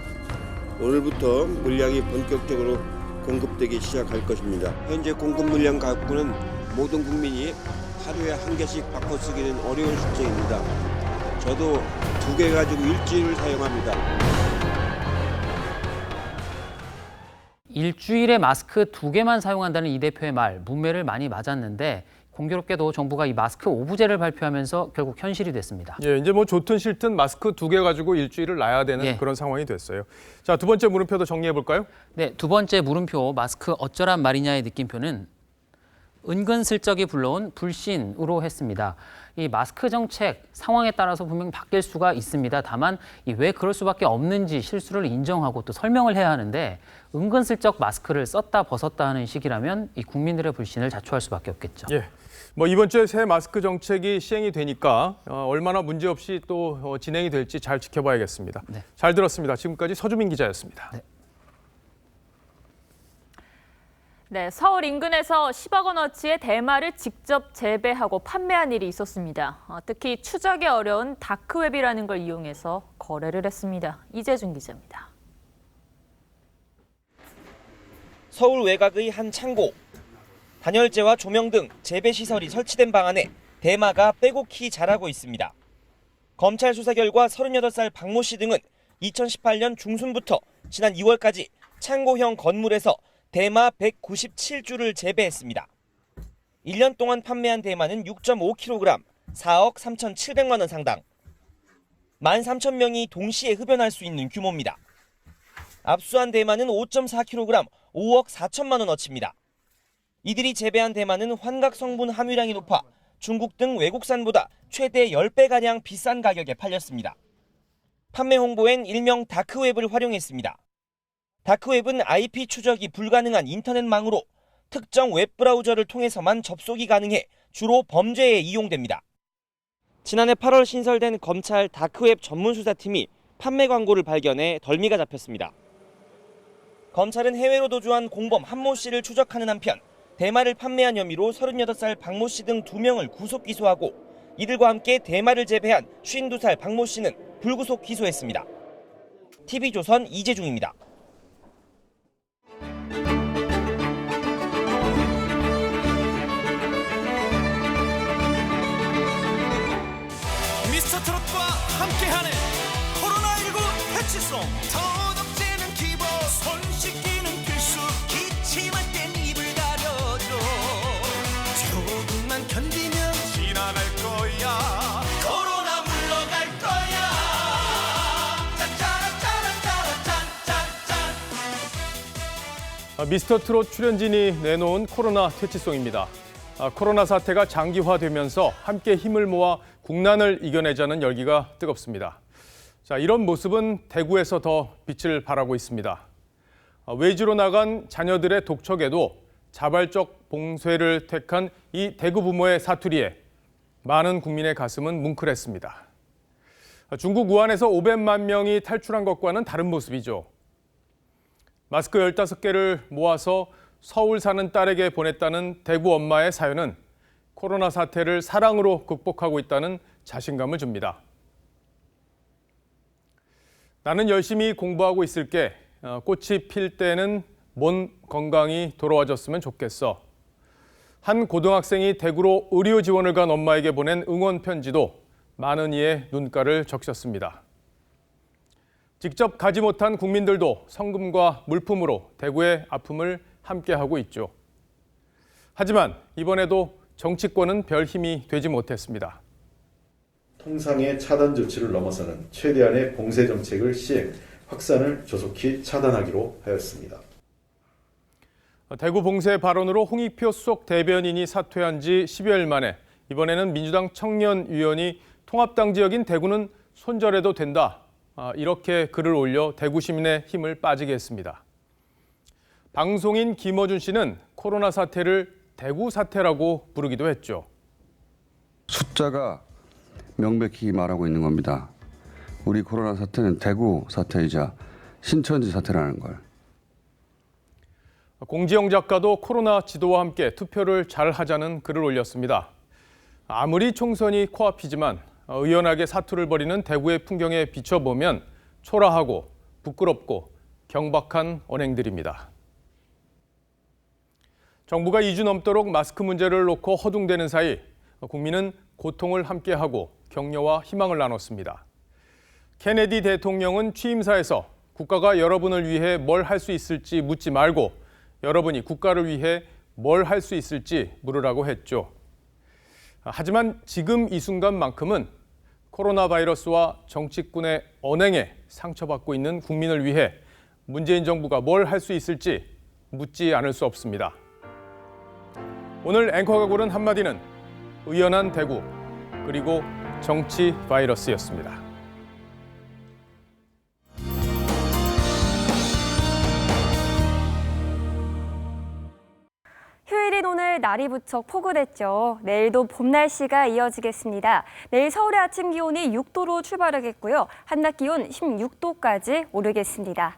오늘부터 물량이 본격적으로 공급되기 시작할 것입니다. 현재 공급 물량 갖고는 모든 국민이 하루에 한 개씩 바꿔 쓰기는 어려운 실정입니다. 저도 2개 가지고 일주일을 사용합니다. 일주일에 마스크 2개만 사용한다는 이 대표의 말, 문매를 많이 맞았는데 공교롭게도 정부가 이 마스크 오부제를 발표하면서 결국 현실이 됐습니다. 예, 이제 좋든 싫든 마스크 2개 가지고 일주일을 놔야 되는 그런 상황이 됐어요. 자, 두 번째 물음표도 정리해 볼까요? 네, 두 번째 물음표 마스크 어쩌란 말이냐의 느낌표는 은근슬쩍이 불러온 불신으로 했습니다. 이 마스크 정책 상황에 따라서 분명 바뀔 수가 있습니다. 다만 왜 그럴 수밖에 없는지 실수를 인정하고 또 설명을 해야 하는데 은근슬쩍 마스크를 썼다 벗었다 하는 식이라면 이 국민들의 불신을 자초할 수밖에 없겠죠. 예. 이번 주에 새 마스크 정책이 시행이 되니까 얼마나 문제없이 또 진행이 될지 잘 지켜봐야겠습니다. 네. 잘 들었습니다. 지금까지 서주민 기자였습니다. 네. 네, 서울 인근에서 10억 원어치의 대마를 직접 재배하고 판매한 일이 있었습니다. 특히 추적이 어려운 다크웹이라는 걸 이용해서 거래를 했습니다. 이재준 기자입니다. 서울 외곽의 한 창고. 단열재와 조명 등 재배시설이 설치된 방 안에 대마가 빼곡히 자라고 있습니다. 검찰 수사 결과 38살 박모 씨 등은 2018년 중순부터 지난 2월까지 창고형 건물에서 대마 197주를 재배했습니다. 1년 동안 판매한 대마는 6.5kg, 4억 3,700만 원 상당. 13,000명이 동시에 흡연할 수 있는 규모입니다. 압수한 대마는 5.4kg, 5억 4천만 원어치입니다. 이들이 재배한 대마는 환각 성분 함유량이 높아 중국 등 외국산보다 최대 10배가량 비싼 가격에 팔렸습니다. 판매 홍보엔 일명 다크웹을 활용했습니다. 다크웹은 IP 추적이 불가능한 인터넷망으로 특정 웹브라우저를 통해서만 접속이 가능해 주로 범죄에 이용됩니다. 지난해 8월 신설된 검찰 다크웹 전문수사팀이 판매 광고를 발견해 덜미가 잡혔습니다. 검찰은 해외로 도주한 공범 한모 씨를 추적하는 한편 대마를 판매한 혐의로 38살 박모 씨 등 2명을 구속 기소하고 이들과 함께 대마를 재배한 52살 박모 씨는 불구속 기소했습니다. TV조선 이재중입니다. 미스터트롯과 함께하는 코로나19 퇴치송. 더덕지는 기본, 손 씻기는 필수, 기침할 땐 입을 가려줘. 조금만 견디면 지나갈 거야. 코로나 물러갈 거야. 짠짠짠짠짠짠. 미스터트롯 출연진이 내놓은 코로나 퇴치송입니다. 코로나 사태가 장기화되면서 함께 힘을 모아 국난을 이겨내자는 열기가 뜨겁습니다. 자, 이런 모습은 대구에서 더 빛을 발하고 있습니다. 외지로 나간 자녀들의 독촉에도 자발적 봉쇄를 택한 이 대구 부모의 사투리에 많은 국민의 가슴은 뭉클했습니다. 중국 우한에서 500만 명이 탈출한 것과는 다른 모습이죠. 마스크 15개를 모아서 서울 사는 딸에게 보냈다는 대구 엄마의 사연은 코로나 사태를 사랑으로 극복하고 있다는 자신감을 줍니다. 나는 열심히 공부하고 있을게. 꽃이 필 때는 몸 건강이 돌아와줬으면 좋겠어. 한 고등학생이 대구로 의료 지원을 간 엄마에게 보낸 응원 편지도 많은 이의 눈가를 적셨습니다. 직접 가지 못한 국민들도 성금과 물품으로 대구의 아픔을 함께하고 있죠. 하지만 이번에도 정치권은 별 힘이 되지 못했습니다. 통상의 차단 조치를 넘어서는 최대한의 봉쇄 정책을 시행, 확산을 조속히 차단하기로 하였습니다. 대구 봉쇄 발언으로 홍익표 수석 대변인이 사퇴한 지 10여일 만에 이번에는 민주당 청년위원이 통합당 지역인 대구는 손절해도 된다. 이렇게 글을 올려 대구 시민의 힘을 빠지게 했습니다. 방송인 김어준 씨는 코로나 사태를 대구 사태라고 부르기도 했죠. 숫자가 명백히 말하고 있는 겁니다. 우리 코로나 사태는 대구 사태이자 신천지 사태라는 걸. 공지영 작가도 코로나 지도와 함께 투표를 잘 하자는 글을 올렸습니다. 아무리 총선이 코앞이지만 의연하게 사투를 벌이는 대구의 풍경에 비춰보면 초라하고 부끄럽고 경박한 언행들입니다. 정부가 2주 넘도록 마스크 문제를 놓고 허둥대는 사이 국민은 고통을 함께하고 격려와 희망을 나눴습니다. 케네디 대통령은 취임사에서 국가가 여러분을 위해 뭘 할 수 있을지 묻지 말고 여러분이 국가를 위해 뭘 할 수 있을지 물으라고 했죠. 하지만 지금 이 순간만큼은 코로나 바이러스와 정치꾼의 언행에 상처받고 있는 국민을 위해 문재인 정부가 뭘 할 수 있을지 묻지 않을 수 없습니다. 오늘 앵커가 고른 한마디는 의연한 대구 그리고 정치 바이러스였습니다. 휴일인 오늘 날이 부쩍 포근했죠. 내일도 봄 날씨가 이어지겠습니다. 내일 서울의 아침 기온이 6도로 출발하겠고요. 한낮 기온 16도까지 오르겠습니다.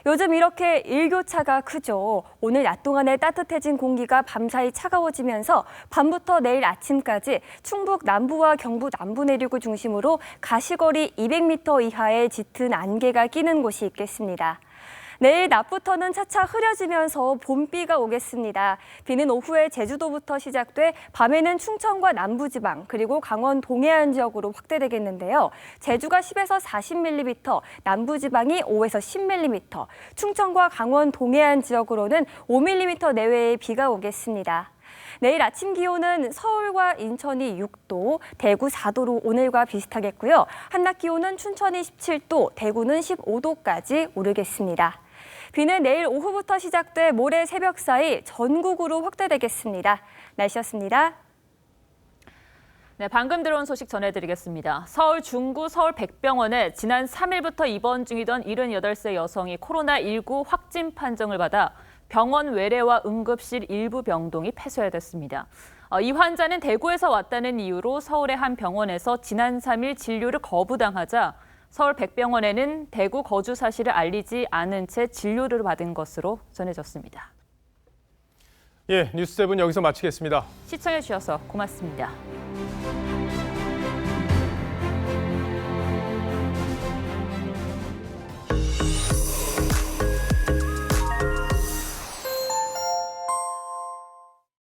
요즘 이렇게 일교차가 크죠. 오늘 낮 동안에 따뜻해진 공기가 밤사이 차가워지면서 밤부터 내일 아침까지 충북 남부와 경북 남부 내륙을 중심으로 가시거리 200m 이하의 짙은 안개가 끼는 곳이 있겠습니다. 내일 낮부터는 차차 흐려지면서 봄비가 오겠습니다. 비는 오후에 제주도부터 시작돼 밤에는 충청과 남부지방 그리고 강원 동해안 지역으로 확대되겠는데요. 제주가 10에서 40mm, 남부지방이 5에서 10mm, 충청과 강원 동해안 지역으로는 5mm 내외의 비가 오겠습니다. 내일 아침 기온은 서울과 인천이 6도, 대구 4도로 오늘과 비슷하겠고요. 한낮 기온은 춘천이 17도, 대구는 15도까지 오르겠습니다. 비는 내일 오후부터 시작돼 모레 새벽 사이 전국으로 확대되겠습니다. 날씨였습니다. 네, 방금 들어온 소식 전해드리겠습니다. 서울 중구 서울백병원에 지난 3일부터 입원 중이던 78세 여성이 코로나19 확진 판정을 받아 병원 외래와 응급실 일부 병동이 폐쇄됐습니다. 이 환자는 대구에서 왔다는 이유로 서울의 한 병원에서 지난 3일 진료를 거부당하자 서울백병원에는 대구 거주 사실을 알리지 않은 채 진료를 받은 것으로 전해졌습니다. 예, 뉴스7 여기서 마치겠습니다. 시청해 주셔서 고맙습니다.